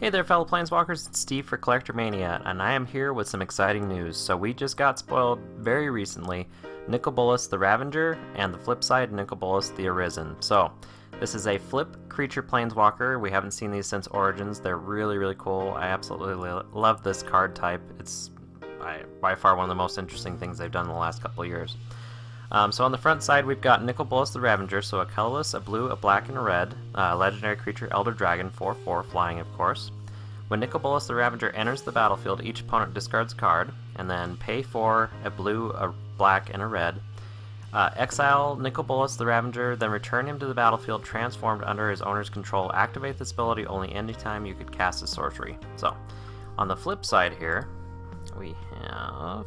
Hey there fellow Planeswalkers, it's Steve for Collector Mania, and I am here with some exciting news. So we just got spoiled very recently, Nicol Bolas the Ravager, and the flip side, Nicol Bolas the Arisen. So, this is a flip creature Planeswalker. We haven't seen these since Origins. They're really cool. I absolutely love this card type. It's by far one of the most interesting things they've done in the last couple of years. So on the front side, we've got Nicol Bolas the Ravager, so a colorless, a blue, a black, and a red. Legendary creature, Elder Dragon, 4/4, flying of course. When Nicol Bolas the Ravager enters the battlefield, each opponent discards a card, and then pay for a blue, a black, and a red. Exile Nicol Bolas the Ravager, then return him to the battlefield transformed under his owner's control. Activate this ability only anytime you could cast a sorcery. So, on the flip side here, we have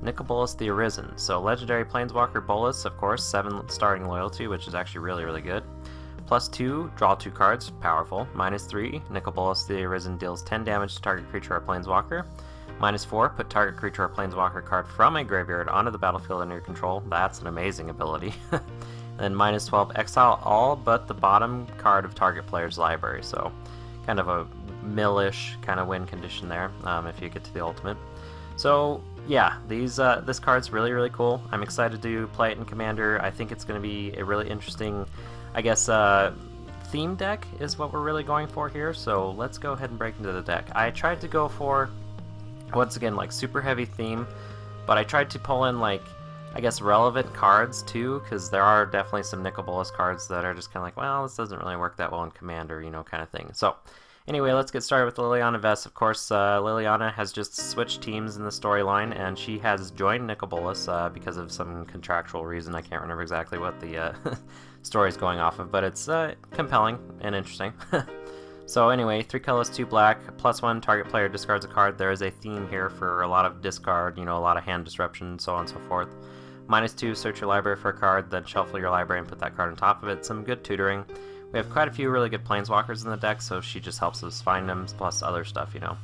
Nicol Bolas the Arisen. So legendary Planeswalker Bolas, of course, 7 starting loyalty, which is actually really good. +2, draw 2 cards, powerful. -3, Nicol Bolas the Arisen deals 10 damage to target creature or Planeswalker. -4, put target creature or Planeswalker card from a graveyard onto the battlefield under your control. That's an amazing ability. And then -12, exile all but the bottom card of target player's library. So kind of a mill-ish kind of win condition there if you get to the ultimate. So yeah, this card's really cool. I'm excited to play it in Commander. I think it's going to be a really interesting, I guess, theme deck is what we're really going for here. So let's go ahead and break into the deck. I tried to go for, once again, like super heavy theme, but I tried to pull in like, I guess, relevant cards too, because there are definitely some Nicol Bolas cards that are just kind of like, well, this doesn't really work that well in Commander, you know, kind of thing. So anyway, let's get started with Liliana Vess. Of course, Liliana has just switched teams in the storyline, and she has joined Nicol Bolas because of some contractual reason. I can't remember exactly what the story's going off of, but it's compelling and interesting. So anyway, 3 colors, 2 black, +1, target player discards a card. There is a theme here for a lot of discard, you know, a lot of hand disruption, so on and so forth. -2, search your library for a card, then shuffle your library and put that card on top of it. Some good tutoring. We have quite a few really good Planeswalkers in the deck, so she just helps us find them, plus other stuff, you know.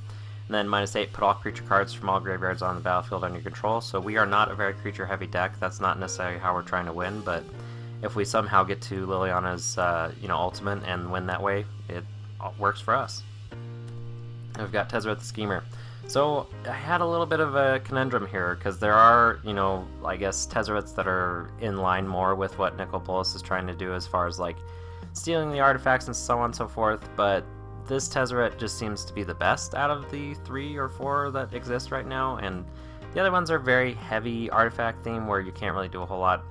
And then -8, put all creature cards from all graveyards on the battlefield under your control. So we are not a very creature-heavy deck. That's not necessarily how we're trying to win, but if we somehow get to Liliana's, you know, ultimate and win that way, it works for us. And we've got Tezzeret the Schemer. So I had a little bit of a conundrum here, because there are, you know, I guess Tezzerets that are in line more with what Nicol Bolas is trying to do as far as, like, stealing the artifacts and so on and so forth, but this Tezzeret just seems to be the best out of the 3 or 4 that exist right now, and the other ones are very heavy artifact theme where you can't really do a whole lot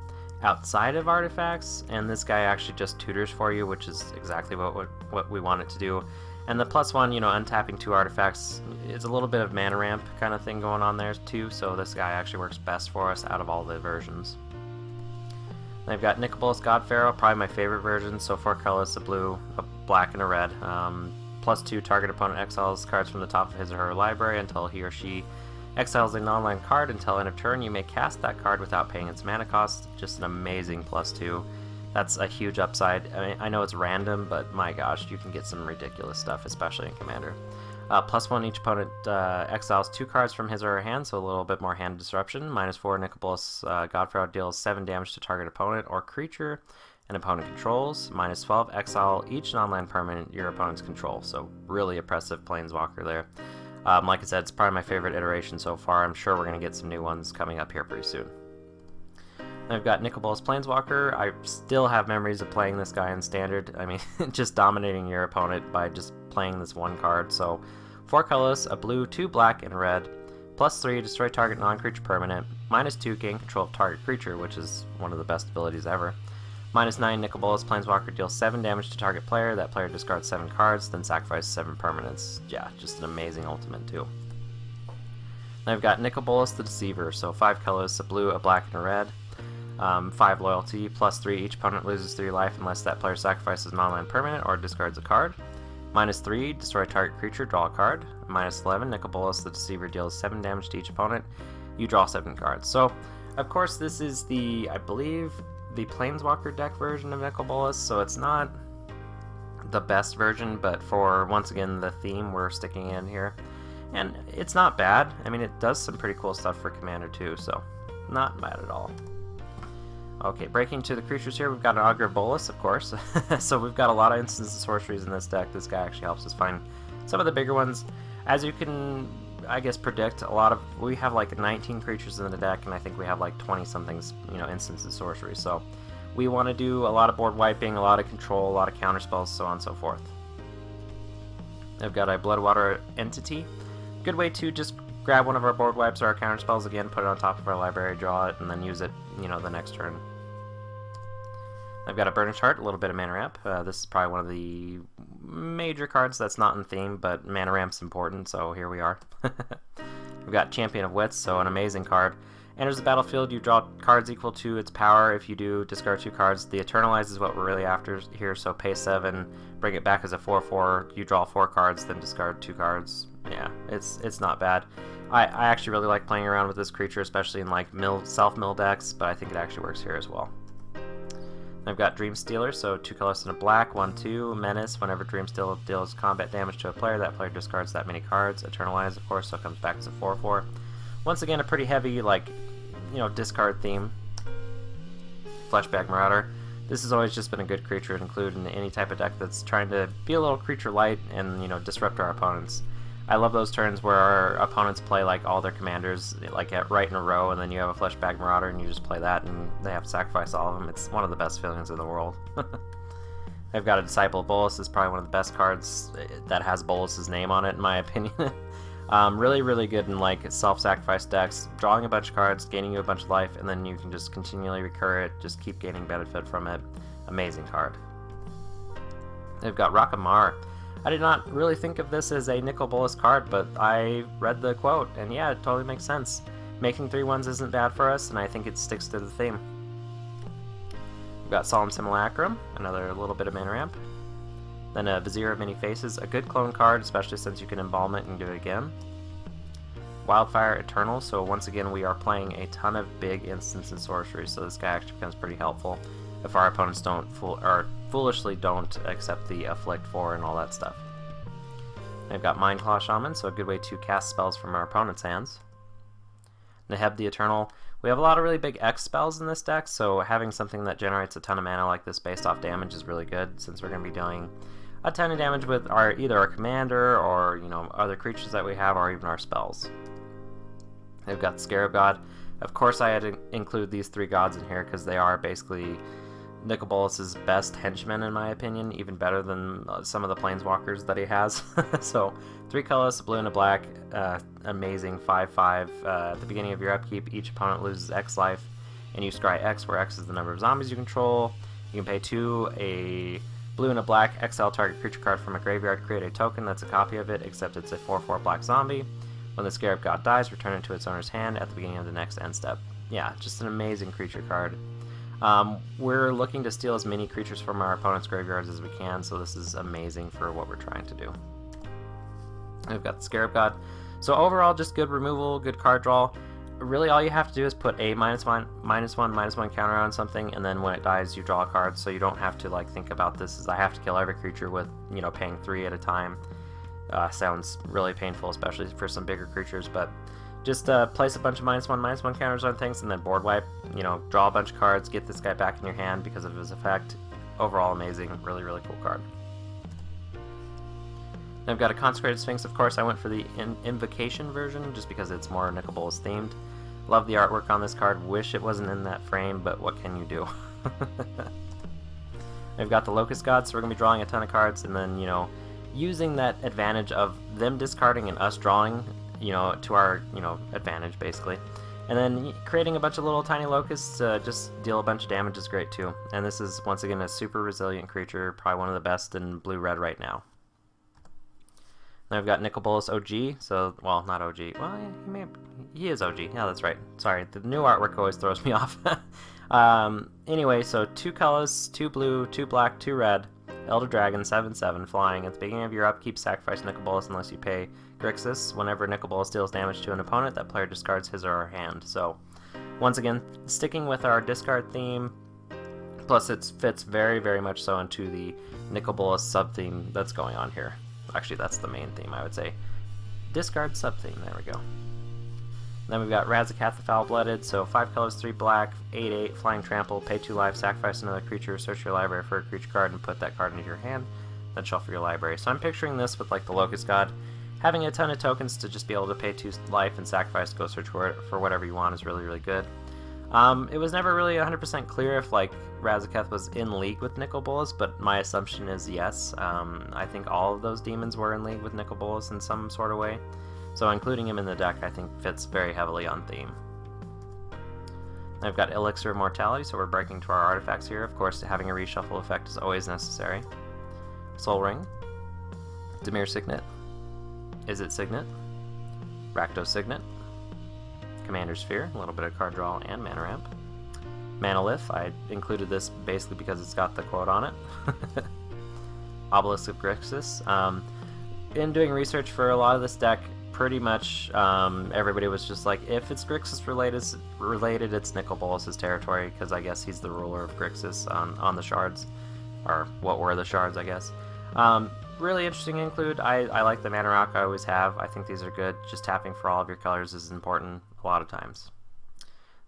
outside of artifacts, and this guy actually just tutors for you, which is exactly what we want it to do. And the +1, you know, untapping 2 artifacts, is a little bit of mana ramp kind of thing going on there too, so this guy actually works best for us out of all the versions. I've got Nicol Bolas Godpharaoh, probably my favorite version. So 4 colors, a blue, a black, and a red. +2, target opponent exiles cards from the top of his or her library until he or she exiles a non-land card. Until end of turn, you may cast that card without paying its mana cost. Just an amazing +2. That's a huge upside. I mean, I know it's random, but my gosh, you can get some ridiculous stuff, especially in Commander. +1, each opponent exiles 2 cards from his or her hand, so a little bit more hand disruption. -4, Nicol Bolas Godpharaoh deals 7 damage to target opponent or creature an opponent controls. -12, exile each non-land permanent your opponent's control. So really oppressive Planeswalker there. Like I said, it's probably my favorite iteration so far. I'm sure we're going to get some new ones coming up here pretty soon. Then I've got Nicol Bolas Planeswalker. I still have memories of playing this guy in Standard. I mean, just dominating your opponent by just playing this one card. So 4 colors, a blue, 2 black, and red. +3, destroy target non-creature permanent. -2, gain control of target creature, which is one of the best abilities ever. -9, Nicol Bolas Planeswalker deals 7 damage to target player. That player discards 7 cards, then sacrifices 7 permanents. Yeah, just an amazing ultimate too. Then I've got Nicol Bolas the Deceiver. So 5 colors, a blue, a black, and a red. 5 loyalty, +3, each opponent loses 3 life unless that player sacrifices non-land permanent or discards a card. -3, destroy target creature, draw a card. -11, Nicol Bolas the Deceiver deals 7 damage to each opponent. You draw 7 cards. So, of course, this is the, I believe, the Planeswalker deck version of Nicol Bolas, so it's not the best version, but for, once again, the theme we're sticking in here. And it's not bad. I mean, it does some pretty cool stuff for Commander too, so not bad at all. Okay, breaking to the creatures here, we've got an Nicol Bolas, of course. So we've got a lot of instants and sorceries in this deck. This guy actually helps us find some of the bigger ones. As you can, I guess, predict, we have like 19 creatures in the deck, and I think we have like 20-somethings, instants and sorceries. So we want to do a lot of board wiping, a lot of control, a lot of counter spells, so on and so forth. I've got a Bloodwater Entity. Good way to just grab one of our board wipes or our counter spells again, put it on top of our library, draw it, and then use it, the next turn. I've got a Burnished Heart, a little bit of mana ramp. This is probably one of the major cards that's not in theme, but mana ramp's important, so here we are. We've got Champion of Wits, so an amazing card. Enters the battlefield, you draw cards equal to its power. If you do, discard 2 cards. The Eternalize is what we're really after here, so pay 7, bring it back as a 4/4. You draw 4 cards, then discard 2 cards. Yeah, it's not bad. I actually really like playing around with this creature, especially in like self-mill decks, but I think it actually works here as well. I've got Dream Stealer, so 2 colors and a black, 1/2, Menace. Whenever Dream Stealer deals combat damage to a player, that player discards that many cards. Eternalize, of course, so it comes back as a 4/4. Once again, a pretty heavy, discard theme. Fleshbag Marauder. This has always just been a good creature to include in any type of deck that's trying to be a little creature light and, disrupt our opponents. I love those turns where our opponents play like all their commanders right in a row, and then you have a Fleshbag Marauder and you just play that and they have to sacrifice all of them. It's one of the best feelings in the world. I've got a Disciple of Bolas. Is probably one of the best cards that has Bolas' name on it, in my opinion. Really, really good in self-sacrifice decks, drawing a bunch of cards, gaining you a bunch of life, and then you can just continually recur it, just keep gaining benefit from it. Amazing card. They've got Rakamar. I did not really think of this as a Nicol Bolas card, but I read the quote, and yeah, it totally makes sense. Making 3/1s isn't bad for us, and I think it sticks to the theme. We've got Solemn Simulacrum, another little bit of mana ramp. Then a Vizier of Many Faces, a good clone card, especially since you can embalm it and do it again. Wildfire Eternal, so once again we are playing a ton of big instants and sorceries, so this guy actually becomes pretty helpful if our opponents foolishly don't accept the Afflict 4 and all that stuff. I've got Mindclaw Shaman, so a good way to cast spells from our opponent's hands. Neheb the Eternal. We have a lot of really big X spells in this deck, so having something that generates a ton of mana like this based off damage is really good, since we're going to be dealing a ton of damage with either our commander or other creatures that we have, or even our spells. I've got Scarab God. Of course I had to include these 3 gods in here because they are basically Nicol Bolas' best henchmen, in my opinion, even better than some of the planeswalkers that he has. So 3 colors, a blue and a black, amazing 5/5. At the beginning of your upkeep, each opponent loses X life, and you scry X, where X is the number of zombies you control. You can pay 2, a blue and a black, exile target creature card from a graveyard, create a token that's a copy of it, except it's a 4/4 black zombie. When the Scarab God dies, return it to its owner's hand at the beginning of the next end step. Yeah, just an amazing creature card. We're looking to steal as many creatures from our opponent's graveyards as we can, so this is amazing for what we're trying to do. We've got the Scarab God. So overall, just good removal, good card draw. Really, all you have to do is put a -1/-1/-1 counter on something, and then when it dies, you draw a card, so you don't have to think about this as I have to kill every creature with, paying 3 at a time. Sounds really painful, especially for some bigger creatures, but just place a bunch of -1/-1 counters on things, and then board wipe, draw a bunch of cards, get this guy back in your hand because of his effect. Overall amazing, really, really cool card. I've got a Consecrated Sphinx, of course. I went for the Invocation version just because it's more Nicol Bolas themed. Love the artwork on this card, wish it wasn't in that frame, but what can you do? I've got the Locust God, so we're going to be drawing a ton of cards, and then, using that advantage of them discarding and us drawing, to our, advantage, basically. And then creating a bunch of little tiny locusts to just deal a bunch of damage is great, too. And this is, once again, a super resilient creature, probably one of the best in blue-red right now. Then I've got Nicol Bolas OG, so, well, not OG. Well, he is OG. Yeah, that's right. Sorry, the new artwork always throws me off. Anyway, so 2 colors, 2 blue, 2 black, 2 red. Elder Dragon, 7/7, flying. At the beginning of your upkeep, sacrifice Nicol Bolas unless you pay Grixis. Whenever Nicol Bolas deals damage to an opponent, that player discards his or her hand. So, once again, sticking with our discard theme, plus it fits very, very much so into the Nicol Bolas sub-theme that's going on here. Actually, that's the main theme, I would say. Discard sub-theme, there we go. Then we've got Rancic the Foul-Blooded, so 5 colors, 3 black, 8/8, flying trample, pay 2 life, sacrifice another creature, search your library for a creature card, and put that card into your hand, then shuffle your library. So I'm picturing this with like the Locust God. Having a ton of tokens to just be able to pay 2 life and sacrifice to go search for whatever you want is really, really good. It was never really 100% clear if like Rancic was in league with Nicol Bolas, but my assumption is yes. I think all of those demons were in league with Nicol Bolas in some sort of way. So including him in the deck I think fits very heavily on theme. I've got Elixir of Mortality, so we're breaking to our artifacts here. Of course, having a reshuffle effect is always necessary. Soul Ring, Dimir Signet, Izzet Signet, Rakdos Signet, Commander Sphere, a little bit of card draw and mana ramp. Manalith, I included this basically because it's got the quote on it. Obelisk of Grixis. In doing research for a lot of this deck, pretty much everybody was just like, if it's Grixis related, it's Nicol Bolas' territory, because I guess he's the ruler of Grixis on the shards, or what were the shards, I guess. Really interesting include. I like the mana rock, I always have. I think these are good. Just tapping for all of your colors is important a lot of times.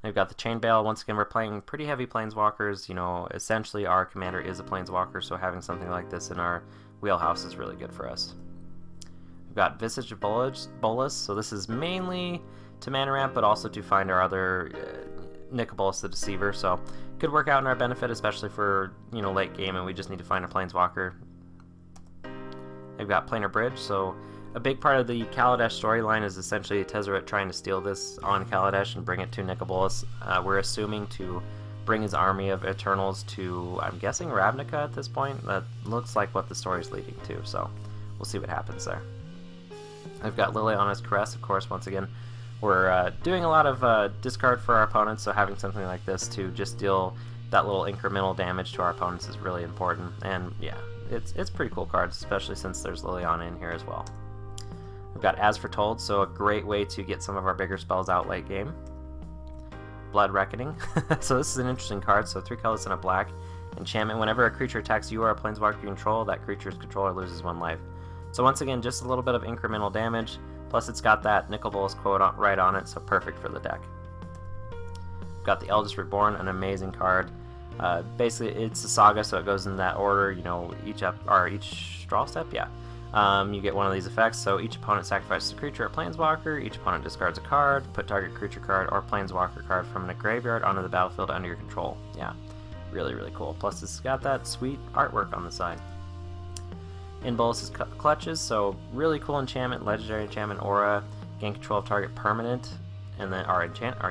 We've got the Chain Bale. Once again, we're playing pretty heavy planeswalkers. You know, essentially our commander is a planeswalker, so having something like this in our wheelhouse is really good for us. We've got Visage of Bolas, so this is mainly to mana ramp, but also to find our other Nicol Bolas the Deceiver, so could work out in our benefit, especially for, you know, late game and we just need to find a planeswalker. We've got Planar Bridge, so a big part of the Kaladesh storyline is essentially Tezzeret trying to steal this on Kaladesh and bring it to Nicol Bolas. We're assuming to bring his army of Eternals to, I'm guessing, Ravnica at this point. That looks like what the story's leading to, so we'll see what happens there. I've got Liliana's Caress, of course. Once again, we're doing a lot of discard for our opponents, so having something like this to just deal that little incremental damage to our opponents is really important. And yeah, it's pretty cool cards, especially since there's Liliana in here as well. We've got As Foretold, so a great way to get some of our bigger spells out late game. Blood Reckoning, so this is an interesting card, so 3 colors and a black. Enchantment, whenever a creature attacks you or a planeswalker you control, that creature's controller loses 1 life. So once again, just a little bit of incremental damage, plus it's got that Nicol Bolas quote right on it, so perfect for the deck. We've got the Eldest Reborn, an amazing card. Basically, it's a saga, so it goes in that order, you know, each draw step, yeah. You get one of these effects, so each opponent sacrifices a creature or planeswalker, each opponent discards a card, put target creature card or planeswalker card from the graveyard onto the battlefield under your control. Yeah, really, really cool. Plus it's got that sweet artwork on the side. In Bolas' Clutches, so really cool enchantment, legendary enchantment aura, gain control of target permanent, and then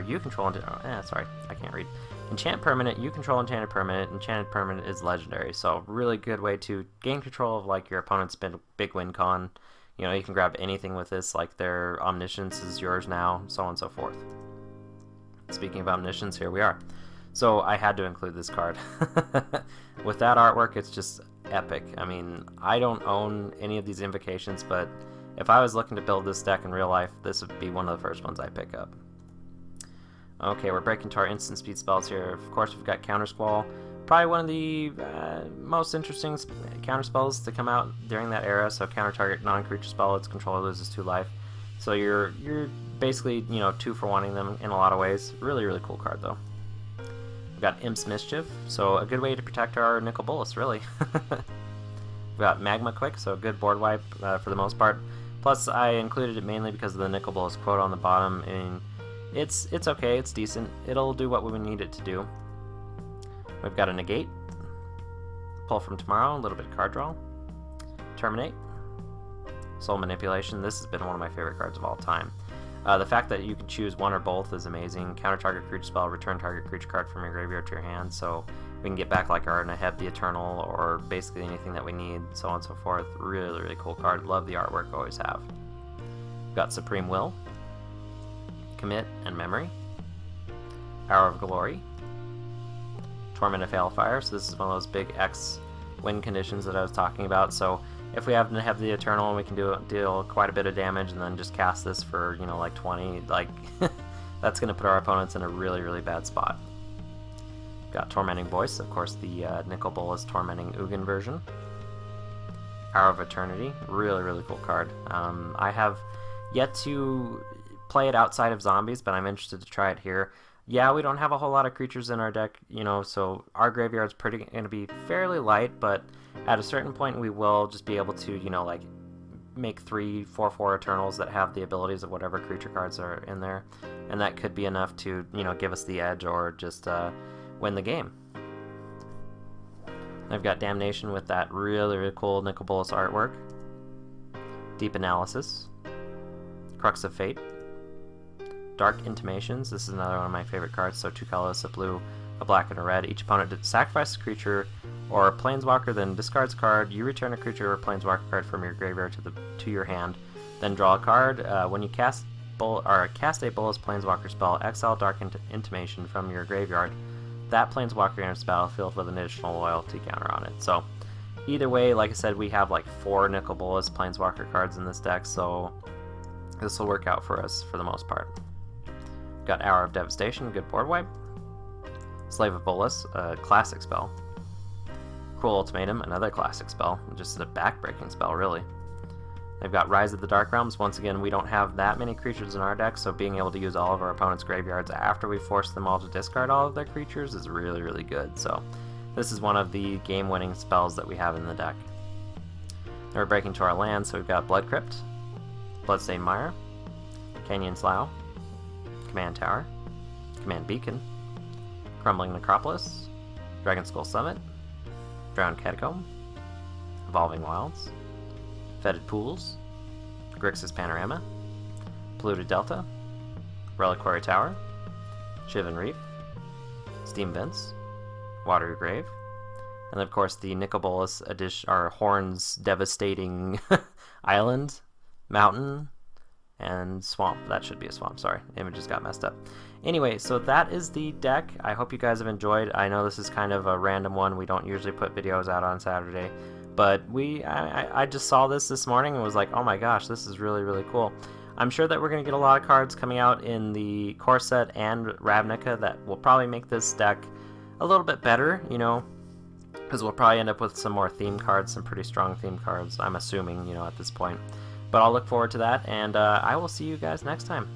you control, sorry, I can't read. Enchant permanent, you control enchanted permanent is legendary, so really good way to gain control of like your opponent's big win con. You know, you can grab anything with this, like their omniscience is yours now, so on and so forth. Speaking of omniscience, here we are. So I had to include this card. With that artwork, it's just epic. I mean, I don't own any of these invocations, but if I was looking to build this deck in real life, this would be one of the first ones I pick up. Okay, we're breaking to our instant speed spells here. Of course, we've got Counter Squall. Probably one of the most interesting counter spells to come out during that era. So counter target non-creature spell, its controller loses 2 life. So you're basically, you know, 2 for wanting them in a lot of ways. Really, really cool card though. We've got Imp's Mischief, so a good way to protect our Nicol Bolas, really. We've got Magma Quick, so a good board wipe for the most part. Plus, I included it mainly because of the Nicol Bolas quote on the bottom, and it's okay, it's decent. It'll do what we need it to do. We've got a Negate, Pull from Tomorrow, a little bit of card draw, Terminate, Soul Manipulation. This has been one of my favorite cards of all time. The fact that you can choose one or both is amazing. Counter target creature spell, return target creature card from your graveyard to your hand, so we can get back like our Neheb the Eternal or basically anything that we need, so on and so forth. Really, really cool card. Love the artwork, always have. We've got Supreme Will, Commit and Memory, Hour of Glory, Torment of Hailfire. So this is one of those big X win conditions that I was talking about. So if we happen to have the Eternal, we can deal quite a bit of damage and then just cast this for, you know, like 20. Like, that's going to put our opponents in a really, really bad spot. Got Tormenting Voice, of course, the Nicol Bolas Tormenting Ugin version. Hour of Eternity, really, really cool card. I have yet to play it outside of zombies, but I'm interested to try it here. Yeah, we don't have a whole lot of creatures in our deck, you know, so our graveyard's going to be fairly light, but at a certain point we will just be able to, you know, like, make 3 4/4 Eternals that have the abilities of whatever creature cards are in there, and that could be enough to, you know, give us the edge or just win the game. I've got Damnation with that really, really cool Nicol Bolas artwork. Deep Analysis. Crux of Fate. Dark Intimations. This is another one of my favorite cards. So 2 colors, a blue, a black, and a red. Each opponent sacrifices a creature or a planeswalker, then discards a card. You return a creature or planeswalker card from your graveyard to your hand. Then draw a card. When you cast a Bolas planeswalker spell, exile Dark Intimation from your graveyard. That planeswalker enters the battlefield with an additional loyalty counter on it. So either way, like I said, we have like 4 Nicol Bolas planeswalker cards in this deck, so this will work out for us for the most part. Got Hour of Devastation, good board wipe. Slave of Bolas, a classic spell. Cruel Ultimatum, another classic spell, just a backbreaking spell, really. They've got Rise of the Dark Realms. Once again, we don't have that many creatures in our deck, so being able to use all of our opponent's graveyards after we force them all to discard all of their creatures is really, really good. So this is one of the game-winning spells that we have in the deck. Then we're breaking to our land, so we've got Blood Crypt, Bloodstained Mire, Canyon Slough, Command Tower, Command Beacon, Crumbling Necropolis, Dragon Skull Summit, Drowned Catacomb, Evolving Wilds, Fetid Pools, Grixis Panorama, Polluted Delta, Reliquary Tower, Shivan Reef, Steam Vents, Watery Grave, and of course the Nicol Bolas edition, our Horns devastating island, mountain, and swamp. That should be a swamp, sorry. Images got messed up. Anyway, so that is the deck. I hope you guys have enjoyed. I know this is kind of a random one. We don't usually put videos out on Saturday, but I just saw this morning and was like, oh my gosh, this is really, really cool. I'm sure that we're going to get a lot of cards coming out in the core set and Ravnica that will probably make this deck a little bit better, you know, because we'll probably end up with some more theme cards, some pretty strong theme cards, I'm assuming, you know, at this point. But I'll look forward to that, and I will see you guys next time.